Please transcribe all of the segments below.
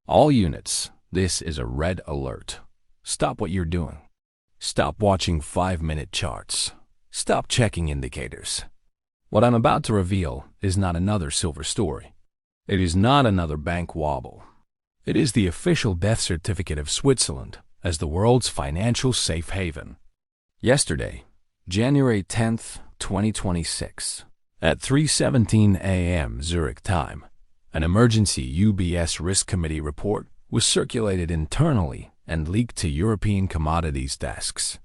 All units, this is a red alert. Stop what you're doing. Stop watching 5-minute charts. Stop checking indicators. What I'm about to reveal is not another silver story. It is not another bank wobble. It is the official death certificate of Switzerland as the world's financial safe haven. Yesterday, January 10th, 2026, at 3:17 a.m. Zurich time, an emergency UBS Risk Committee report was circulated internally and leaked to European commodities desks.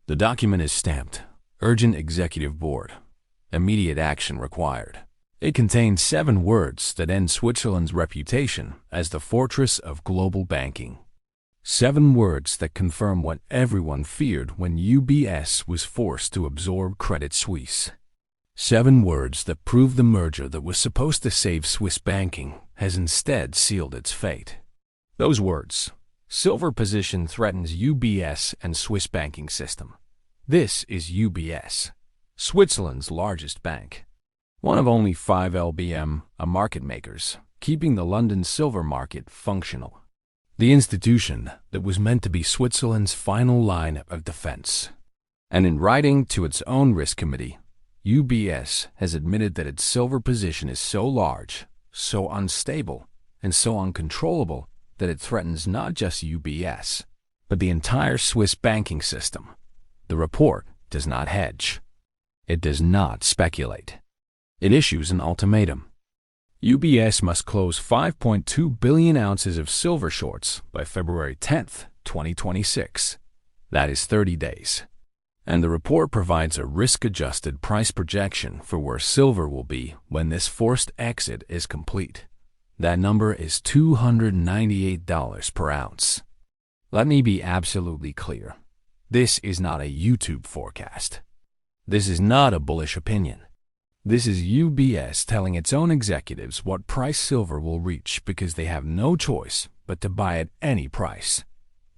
The document is stamped, Urgent Executive Board. Immediate action required. It contains 7 words that end Switzerland's reputation as the fortress of global banking. 7 words that confirm what everyone feared when UBS was forced to absorb Credit Suisse. 7 words that prove the merger that was supposed to save Swiss banking has instead sealed its fate. Those words: silver position threatens UBS and Swiss banking system. This is UBS, Switzerland's largest bank. One of only 5 LBM, market makers, keeping the London silver market functional. The institution that was meant to be Switzerland's final line of defense. And in writing to its own risk committee, UBS has admitted that its silver position is so large, so unstable, and so uncontrollable that it threatens not just UBS, but the entire Swiss banking system. The report does not hedge. It does not speculate. It issues an ultimatum. UBS must close 5.2 billion ounces of silver shorts by February 10th, 2026. That is 30 days. And the report provides a risk-adjusted price projection for where silver will be when this forced exit is complete. That number is $298 per ounce. Let me be absolutely clear. This is not a YouTube forecast. This is not a bullish opinion. This is UBS telling its own executives what price silver will reach because they have no choice but to buy at any price.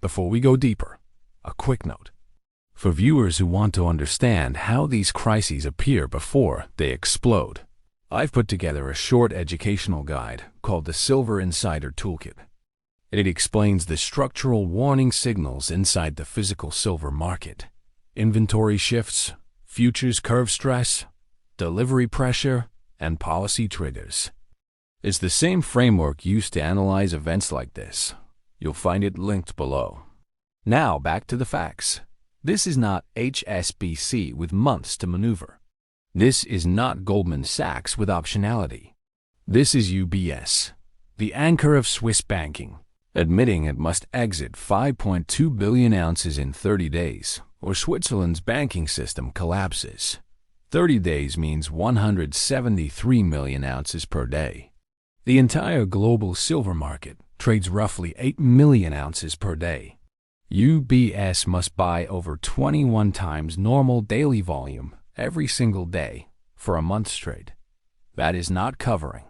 Before we go deeper, a quick note. For viewers who want to understand how these crises appear before they explode, I've put together a short educational guide called the Silver Insider Toolkit. It explains the structural warning signals inside the physical silver market, inventory shifts, futures curve stress, delivery pressure, and policy triggers. It's the same framework used to analyze events like this. You'll find it linked below. Now back to the facts. This is not HSBC with months to maneuver. This is not Goldman Sachs with optionality. This is UBS, the anchor of Swiss banking, admitting it must exit 5.2 billion ounces in 30 days, or Switzerland's banking system collapses. 30 days means 173 million ounces per day. The entire global silver market trades roughly 8 million ounces per day. UBS must buy over 21 times normal daily volume every single day for a month's trade. That is not covering.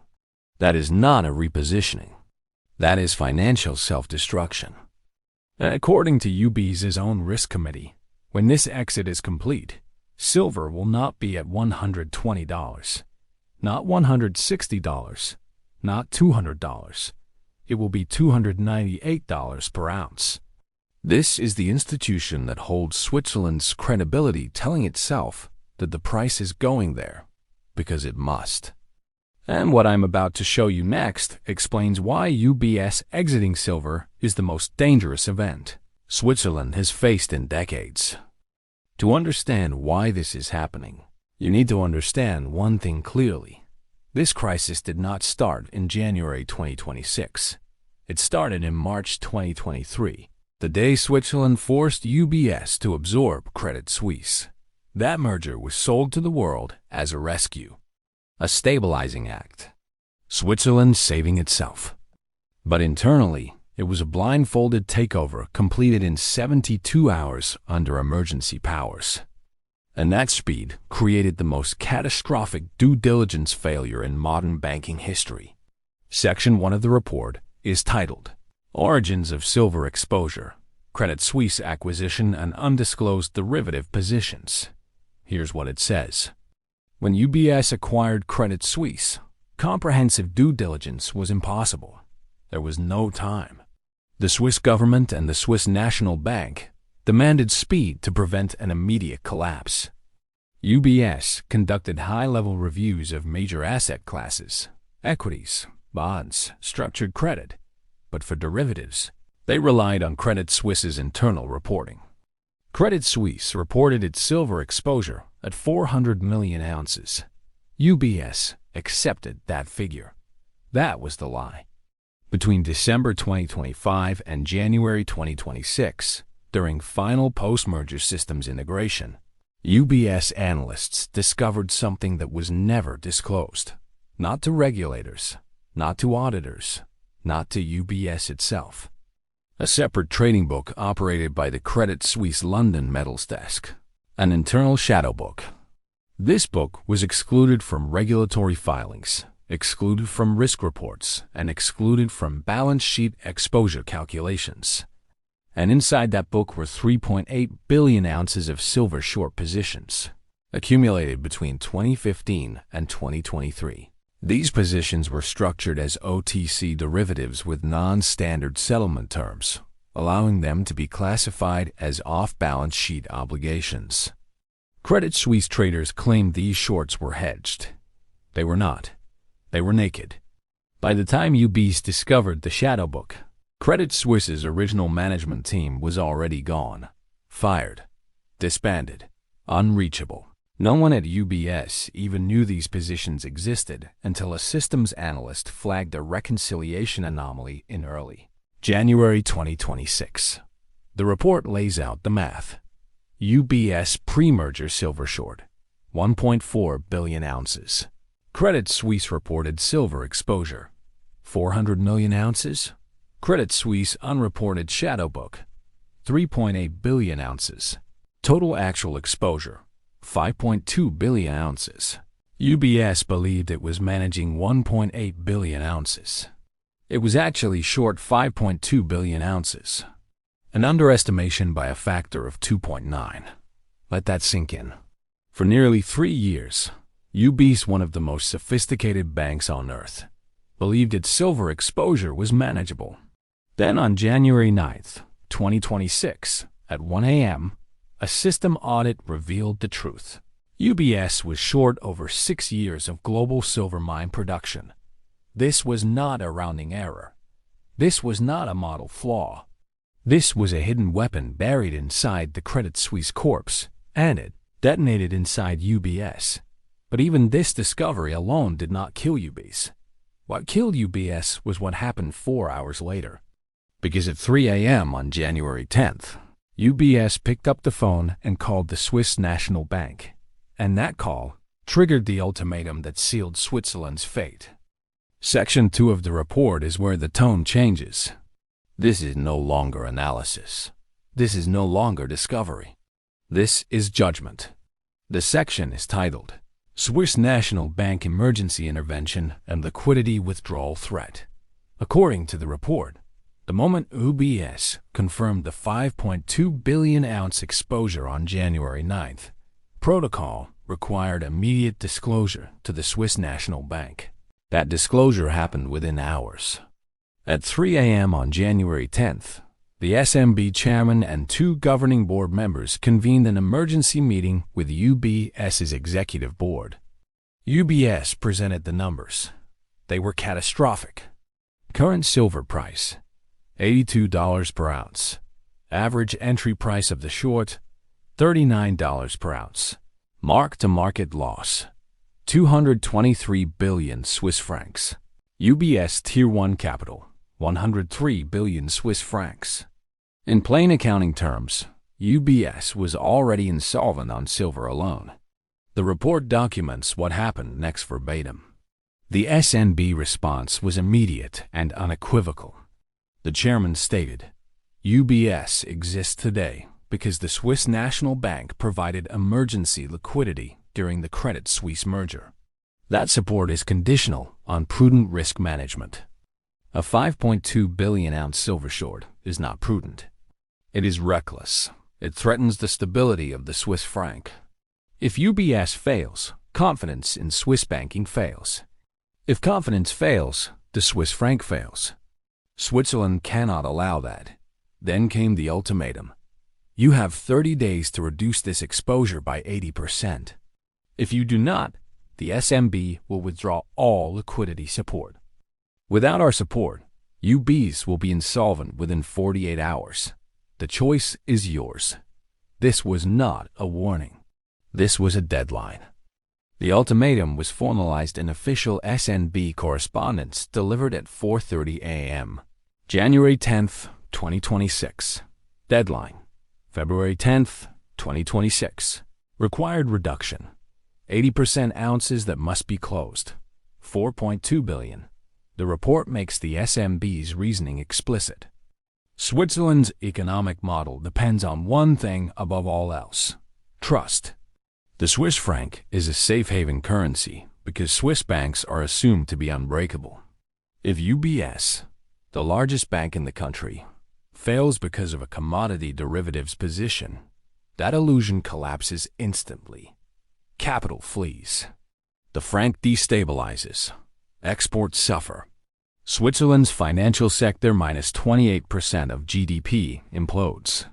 That is not a repositioning. That is financial self-destruction. According to UBS's own risk committee, when this exit is complete, silver will not be at $120, not $160, not $200. It will be $298 per ounce. This is the institution that holds Switzerland's credibility telling itself that the price is going there because it must. And what I'm about to show you next explains why UBS exiting silver is the most dangerous event Switzerland has faced in decades. To understand why this is happening, you need to understand one thing clearly. This crisis did not start in January 2026. It started in March 2023, the day Switzerland forced UBS to absorb Credit Suisse. That merger was sold to the world as a rescue, a stabilizing act. Switzerland saving itself. But internally, it was a blindfolded takeover completed in 72 hours under emergency powers. And that speed created the most catastrophic due diligence failure in modern banking history. Section 1 of the report is titled, Origins of Silver Exposure, Credit Suisse Acquisition and Undisclosed Derivative Positions. Here's what it says. When UBS acquired Credit Suisse, comprehensive due diligence was impossible. There was no time. The Swiss government and the Swiss National Bank demanded speed to prevent an immediate collapse. UBS conducted high-level reviews of major asset classes, equities, bonds, structured credit, but for derivatives, they relied on Credit Suisse's internal reporting. Credit Suisse reported its silver exposure at 400 million ounces. UBS accepted that figure. That was the lie. Between December 2025 and January 2026, during final post-merger systems integration, UBS analysts discovered something that was never disclosed. Not to regulators, not to auditors, not to UBS itself. A separate trading book operated by the Credit Suisse London Metals Desk. An internal shadow book. This book was excluded from regulatory filings, excluded from risk reports, and excluded from balance sheet exposure calculations. And inside that book were 3.8 billion ounces of silver short positions, accumulated between 2015 and 2023. These positions were structured as OTC derivatives with non-standard settlement terms, allowing them to be classified as off-balance sheet obligations. Credit Suisse traders claimed these shorts were hedged. They were not. They were naked. By the time UBS discovered the shadow book, Credit Suisse's original management team was already gone, fired, disbanded, unreachable. No one at UBS even knew these positions existed until a systems analyst flagged a reconciliation anomaly in early January 2026. The report lays out the math. UBS pre-merger silver short, 1.4 billion ounces. Credit Suisse reported silver exposure, 400 million ounces. Credit Suisse unreported shadow book, 3.8 billion ounces. Total actual exposure, 5.2 billion ounces. UBS believed it was managing 1.8 billion ounces. It was actually short 5.2 billion ounces. An underestimation by a factor of 2.9. Let that sink in. For nearly 3 years, UBS, one of the most sophisticated banks on earth, believed its silver exposure was manageable. Then on January 9th, 2026, at 1 a.m., a system audit revealed the truth. UBS was short over 6 years of global silver mine production. This was not a rounding error. This was not a model flaw. This was a hidden weapon buried inside the Credit Suisse corpse, and it detonated inside UBS. But even this discovery alone did not kill UBS. What killed UBS was what happened 4 hours later. Because at 3 a.m. on January 10th, UBS picked up the phone and called the Swiss National Bank. And that call triggered the ultimatum that sealed Switzerland's fate. Section 2 of the report is where the tone changes. This is no longer analysis. This is no longer discovery. This is judgment. The section is titled, Swiss National Bank Emergency Intervention and Liquidity Withdrawal Threat. According to the report, the moment UBS confirmed the 5.2 billion ounce exposure on January 9th, protocol required immediate disclosure to the Swiss National Bank. That disclosure happened within hours. At 3 a.m. on January 10th, the SNB chairman and 2 governing board members convened an emergency meeting with UBS's executive board. UBS presented the numbers. They were catastrophic. Current silver price, $82 per ounce. Average entry price of the short, $39 per ounce. Mark-to-market loss, 223 billion Swiss francs. UBS Tier 1 capital, 103 billion Swiss francs. In plain accounting terms, UBS was already insolvent on silver alone. The report documents what happened next verbatim. The SNB response was immediate and unequivocal. The chairman stated, UBS exists today because the Swiss National Bank provided emergency liquidity during the Credit Suisse merger. That support is conditional on prudent risk management. A 5.2 billion ounce silver short is not prudent. It is reckless. It threatens the stability of the Swiss franc. If UBS fails, confidence in Swiss banking fails. If confidence fails, the Swiss franc fails. Switzerland cannot allow that. Then came the ultimatum. You have 30 days to reduce this exposure by 80%. If you do not, the SMB will withdraw all liquidity support. Without our support, UBS will be insolvent within 48 hours. The choice is yours. This was not a warning. This was a deadline. The ultimatum was formalized in official SNB correspondence delivered at 4:30 a.m. January 10th, 2026. Deadline: February 10th, 2026. Required reduction: 80% ounces that must be closed. 4.2 billion. The report makes the SMB's reasoning explicit. Switzerland's economic model depends on one thing above all else: trust. The Swiss franc is a safe haven currency because Swiss banks are assumed to be unbreakable. If UBS, the largest bank in the country, fails because of a commodity derivatives position, that illusion collapses instantly. Capital flees. The franc destabilizes. Exports suffer. Switzerland's financial sector minus 28% of GDP implodes.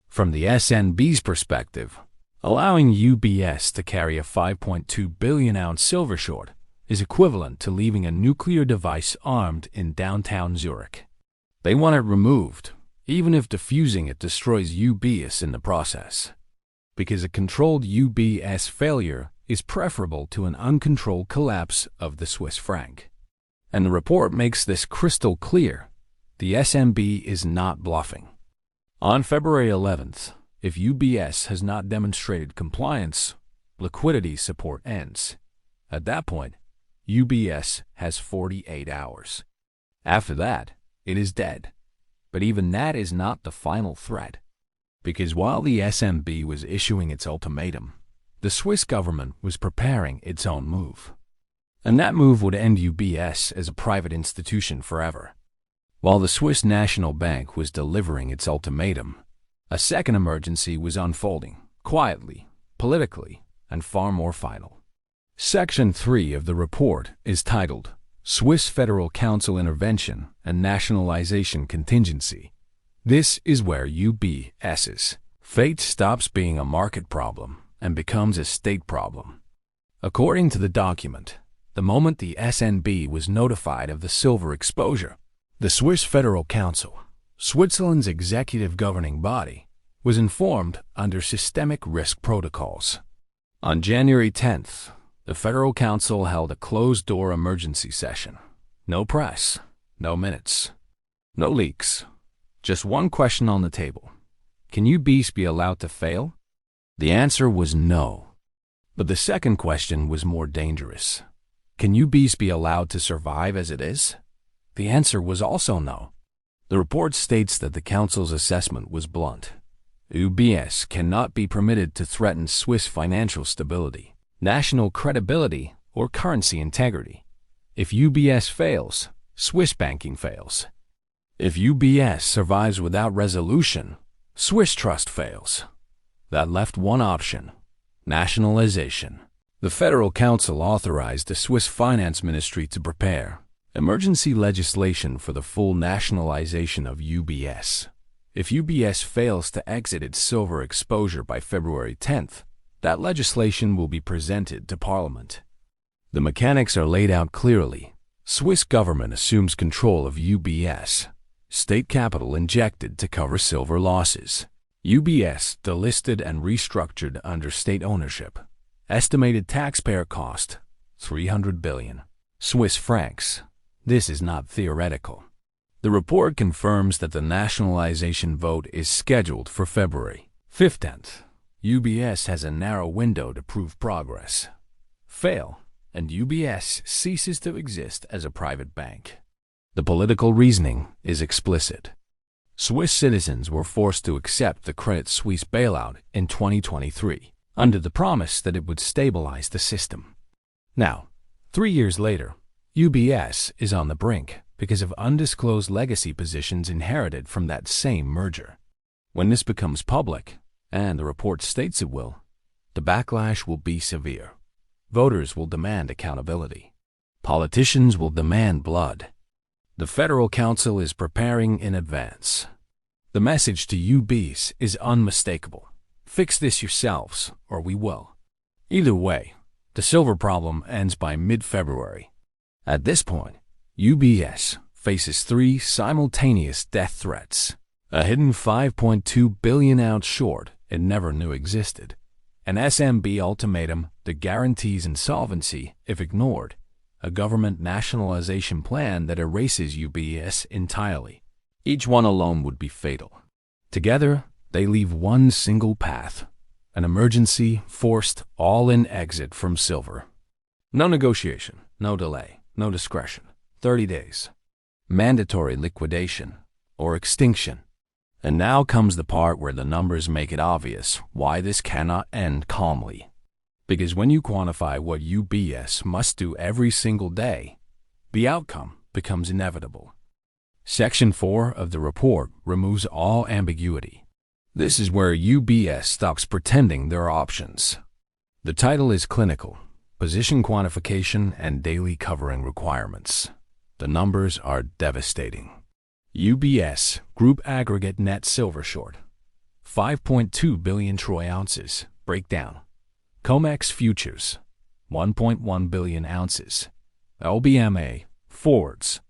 From the SNB's perspective, allowing UBS to carry a 5.2 billion ounce silver short is equivalent to leaving a nuclear device armed in downtown Zurich. They want it removed, even if defusing it destroys UBS in the process. Because a controlled UBS failure is preferable to an uncontrolled collapse of the Swiss franc. And the report makes this crystal clear. The SNB is not bluffing. On February 11th, if UBS has not demonstrated compliance, liquidity support ends. At that point, UBS has 48 hours. After that, it is dead. But even that is not the final threat. Because while the SNB was issuing its ultimatum, the Swiss government was preparing its own move. And that move would end UBS as a private institution forever. While the Swiss National Bank was delivering its ultimatum, a second emergency was unfolding, quietly, politically, and far more final. Section 3 of the report is titled Swiss Federal Council Intervention and Nationalization Contingency. This is where UBS's fate stops being a market problem and becomes a state problem. According to the document, the moment the SNB was notified of the silver exposure, the Swiss Federal Council, Switzerland's executive governing body, was informed under systemic risk protocols. On January 10th, the Federal Council held a closed-door emergency session. No press, no minutes, no leaks. Just one question on the table. Can UBS be allowed to fail? The answer was no. But the second question was more dangerous. Can UBS be allowed to survive as it is? The answer was also no. The report states that the Council's assessment was blunt. UBS cannot be permitted to threaten Swiss financial stability, national credibility, or currency integrity. If UBS fails, Swiss banking fails. If UBS survives without resolution, Swiss trust fails. That left one option: nationalization. The Federal Council authorized the Swiss Finance Ministry to prepare emergency legislation for the full nationalization of UBS. If UBS fails to exit its silver exposure by February 10th, that legislation will be presented to Parliament. The mechanics are laid out clearly. Swiss government assumes control of UBS. State capital injected to cover silver losses. UBS delisted and restructured under state ownership. Estimated taxpayer cost, 300 billion Swiss francs. This is not theoretical. The report confirms that the nationalization vote is scheduled for February 15th. UBS has a narrow window to prove progress. Fail, and UBS ceases to exist as a private bank. The political reasoning is explicit. Swiss citizens were forced to accept the Credit Suisse bailout in 2023, under the promise that it would stabilize the system. Now, 3 years later, UBS is on the brink because of undisclosed legacy positions inherited from that same merger. When this becomes public, and the report states it will, the backlash will be severe. Voters will demand accountability. Politicians will demand blood. The Federal Council is preparing in advance. The message to UBS is unmistakable. Fix this yourselves, or we will. Either way, the silver problem ends by mid-February. At this point, UBS faces 3 simultaneous death threats: a hidden 5.2 billion ounce short it never knew existed, an SMB ultimatum that guarantees insolvency if ignored, a government nationalization plan that erases UBS entirely. Each one alone would be fatal. Together, they leave one single path: an emergency, forced, all-in exit from silver. No negotiation, no delay, no discretion. 30 days. Mandatory liquidation or extinction. And now comes the part where the numbers make it obvious why this cannot end calmly. Because when you quantify what UBS must do every single day, the outcome becomes inevitable. Section 4 of the report removes all ambiguity. This is where UBS stops pretending there are options. The title is clinical: Position Quantification and Daily Covering Requirements. The numbers are devastating. UBS Group Aggregate Net Silver Short, 5.2 billion troy ounces. Breakdown: COMEX Futures, 1.1 billion ounces. LBMA Forwards,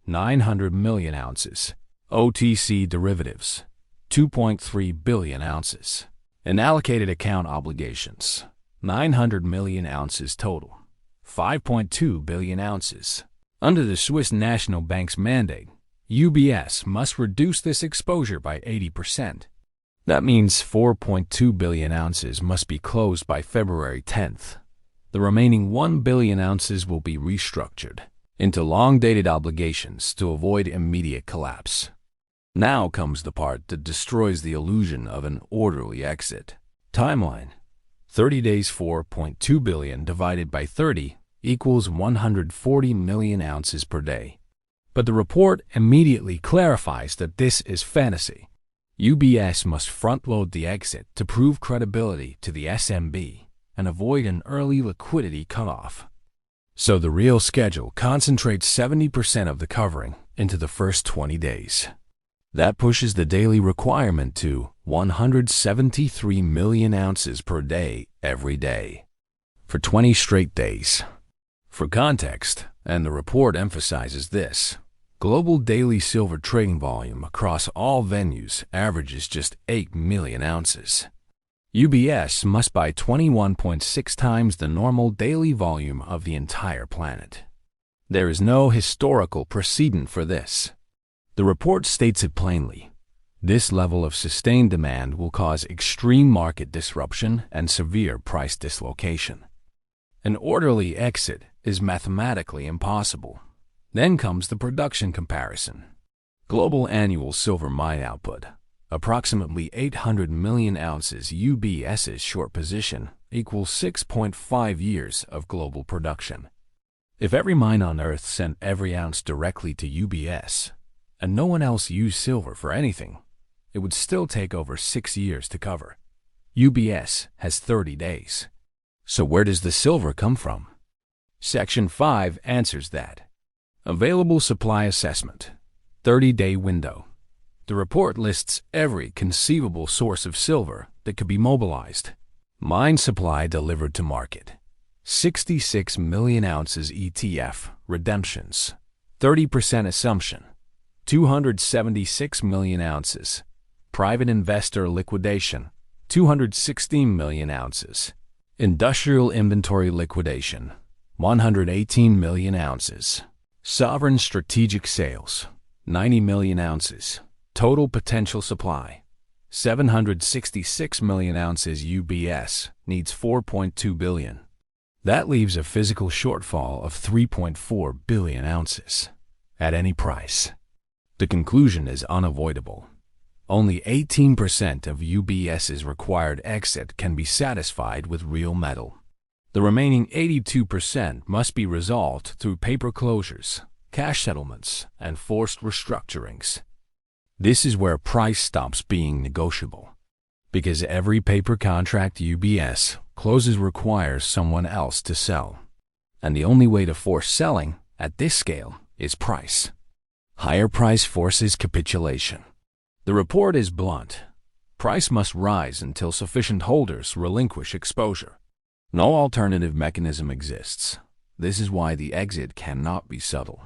900 million ounces. OTC Derivatives, 2.3 billion ounces. Unallocated account obligations, 900 million ounces total, 5.2 billion ounces. Under the Swiss National Bank's mandate, UBS must reduce this exposure by 80%. That means 4.2 billion ounces must be closed by February 10th. The remaining 1 billion ounces will be restructured into long-dated obligations to avoid immediate collapse. Now comes the part that destroys the illusion of an orderly exit. Timeline: 30 days. 4.2 billion divided by 30 equals 140 million ounces per day. But the report immediately clarifies that this is fantasy. UBS must front-load the exit to prove credibility to the SMB and avoid an early liquidity cutoff. So the real schedule concentrates 70% of the covering into the first 20 days. That pushes the daily requirement to 173 million ounces per day every day, for 20 straight days. For context, and the report emphasizes this, global daily silver trading volume across all venues averages just 8 million ounces. UBS must buy 21.6 times the normal daily volume of the entire planet. There is no historical precedent for this. The report states it plainly. This level of sustained demand will cause extreme market disruption and severe price dislocation. An orderly exit is mathematically impossible. Then comes the production comparison. Global annual silver mine output, approximately 800 million ounces. UBS's short position equals 6.5 years of global production. If every mine on Earth sent every ounce directly to UBS, and no one else used silver for anything, it would still take over 6 years to cover. UBS has 30 days. So where does the silver come from? Section 5 answers that. Available supply assessment, 30-day window. The report lists every conceivable source of silver that could be mobilized. Mine supply delivered to market, 66 million ounces ETF redemptions, 30% assumption, 276 million ounces. Private investor liquidation, 216 million ounces. Industrial inventory liquidation, 118 million ounces. Sovereign strategic sales, 90 million ounces. Total potential supply, 766 million ounces. UBS needs 4.2 billion. That leaves a physical shortfall of 3.4 billion ounces at any price. The conclusion is unavoidable. Only 18% of UBS's required exit can be satisfied with real metal. The remaining 82% must be resolved through paper closures, cash settlements, and forced restructurings. This is where price stops being negotiable, because every paper contract UBS closes requires someone else to sell. And the only way to force selling at this scale is price. Higher price forces capitulation. The report is blunt. Price must rise until sufficient holders relinquish exposure. No alternative mechanism exists. This is why the exit cannot be subtle.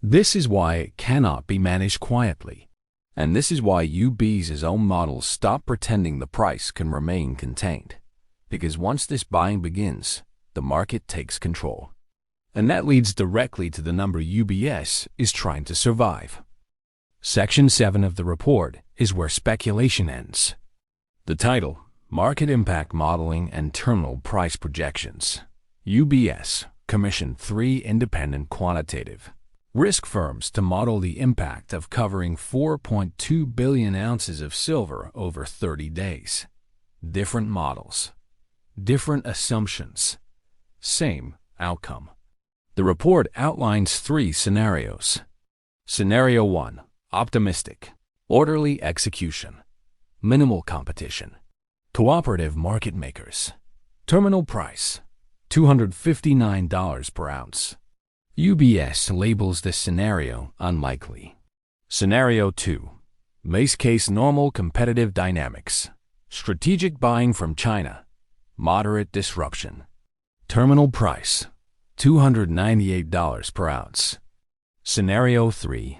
This is why it cannot be managed quietly. And this is why UBS's own models stop pretending the price can remain contained. Because once this buying begins, the market takes control. And that leads directly to the number UBS is trying to survive. Section 7 of the report is where speculation ends. The title, Market Impact Modeling and Terminal Price Projections. UBS commissioned 3 independent quantitative risk firms to model the impact of covering 4.2 billion ounces of silver over 30 days. Different models, different assumptions, same outcome. The report outlines 3 scenarios. Scenario 1, optimistic, orderly execution, minimal competition, cooperative market makers, terminal price, $259 per ounce. UBS labels this scenario unlikely. Scenario 2, base case normal competitive dynamics, strategic buying from China, moderate disruption, terminal price, $298 per ounce. Scenario 3,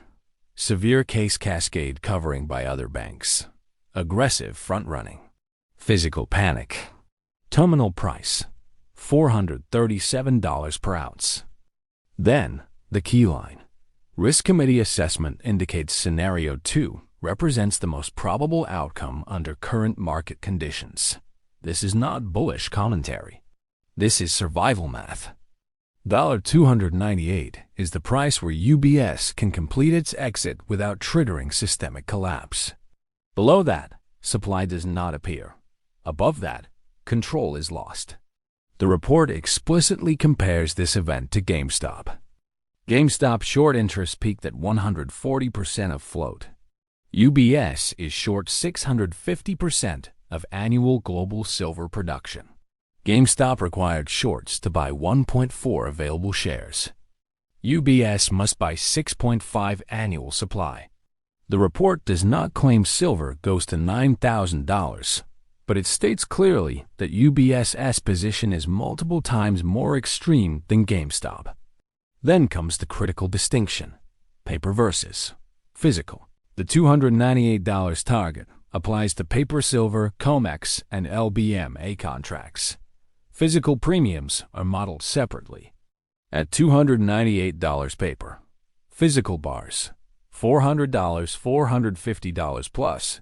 severe case cascade covering by other banks, aggressive front-running, physical panic, terminal price, $437 per ounce. Then, the key line. Risk Committee assessment indicates Scenario 2 represents the most probable outcome under current market conditions. This is not bullish commentary. This is survival math. $298 is the price where UBS can complete its exit without triggering systemic collapse. Below that, supply does not appear. Above that, control is lost. The report explicitly compares this event to GameStop. GameStop short interest peaked at 140% of float. UBS is short 650% of annual global silver production. GameStop required shorts to buy 1.4 available shares. UBS must buy 6.5 annual supply. The report does not claim silver goes to $9,000, but it states clearly that UBS's position is multiple times more extreme than GameStop. Then comes the critical distinction, paper versus physical. The $298 target applies to paper silver, COMEX, and LBMA contracts. Physical premiums are modeled separately. At $298 paper, physical bars, $400, $450 plus.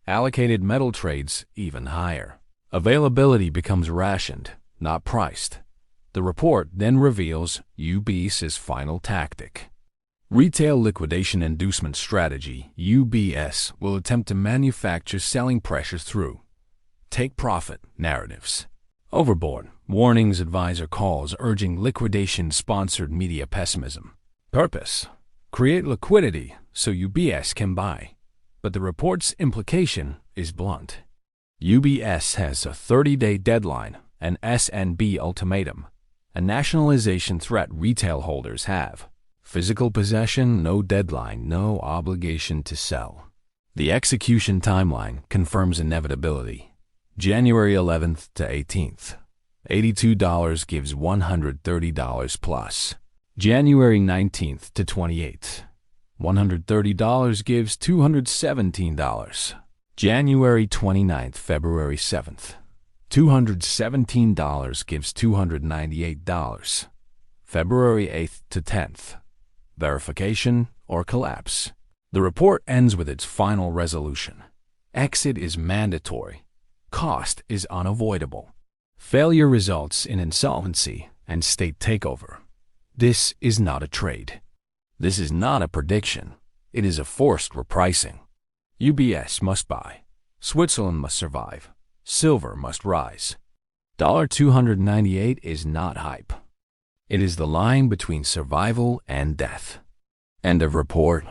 Allocated metal trades even higher. Availability becomes rationed, not priced. The report then reveals UBS's final tactic. Retail liquidation inducement strategy. UBS will attempt to manufacture selling pressures through take profit narratives. Overboard warnings, advisor calls urging liquidation-sponsored media pessimism. Purpose: create liquidity so UBS can buy. But the report's implication is blunt. UBS has a 30-day deadline, an S&B ultimatum, a nationalization threat retail holders have. Physical possession, no deadline, no obligation to sell. The execution timeline confirms inevitability. January 11th to 18th. $82 gives $130 plus. January 19th to 28th. $130 gives $217. January 29th, February 7th. $217 gives $298. February 8th to 10th. Verification or collapse. The report ends with its final resolution. Exit is mandatory. Cost is unavoidable. Failure results in insolvency and state takeover. This is not a trade. This is not a prediction. It is a forced repricing. UBS must buy. Switzerland must survive. Silver must rise. $298 is not hype. It is the line between survival and death. End of report.